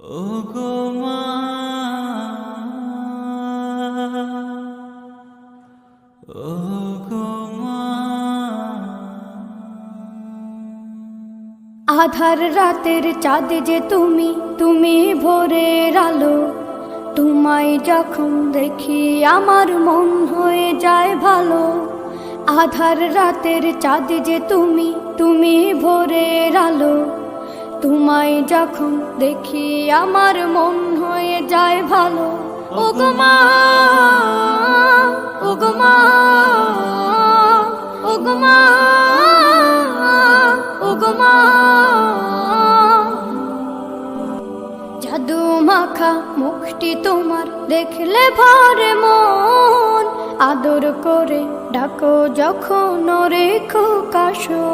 ওগো মা, ওগো মা। আধার রাতের চাঁদ যে তুমি, তুমি ভোরের আলো। তোমায় যখন দেখি আমার মন হয়ে যায় ভালো। আধার রাতের চাঁদ যে তুমি, তুমি ভোরের আলো। তোমায় যখন দেখি আমার মন হয়ে যায় ভালো। ওগো মা, ওগো মা, ওগো মা, ওগো মা। জাদু মাখা মুখটি তোমার দেখলে ভরে মন। আদর করে ডাকো যখন রেখো কাশো।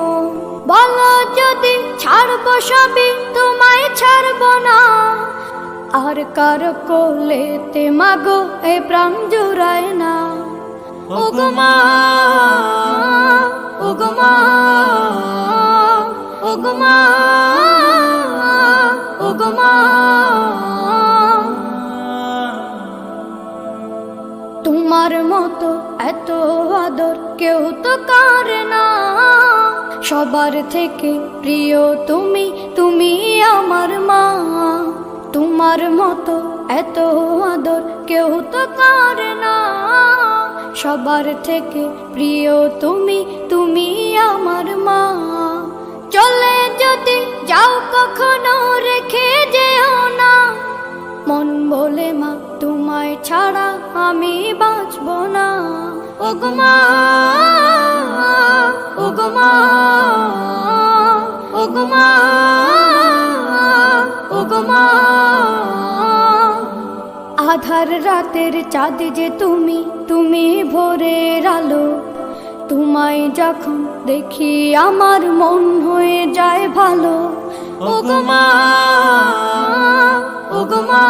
বলো যদি ছাড়বো সবই, তোমায় ছাড়বো না। আর কার কোলেতে মাগো এ প্রাণ জুড়ায় না। ওগো মা, ওগো মা, ওগো মা, ওগো মা। তোমার মতো এত আদর কেউ তো করে না। সবার থেকে প্রিয় তুমি, তুমি আমার মা। তোমার মতো এত আদর কেউ তো করে না। সবার থেকে প্রিয় তুমি, তুমি আমার মা। চলে যদি যাও কখনো রেখে যেও না। মন বলে মা তোমায় ছাড়া আমি বাঁচব না। ওগো মা, ওগো মা, ওগো মা, ওগো মা। আধার রাতের চাঁদ যে তুমি, তুমি ভোরের আলো। তোমায় যখন দেখি আমার মন হয়ে যায় ভালো। ওগো মা, ওগো মা।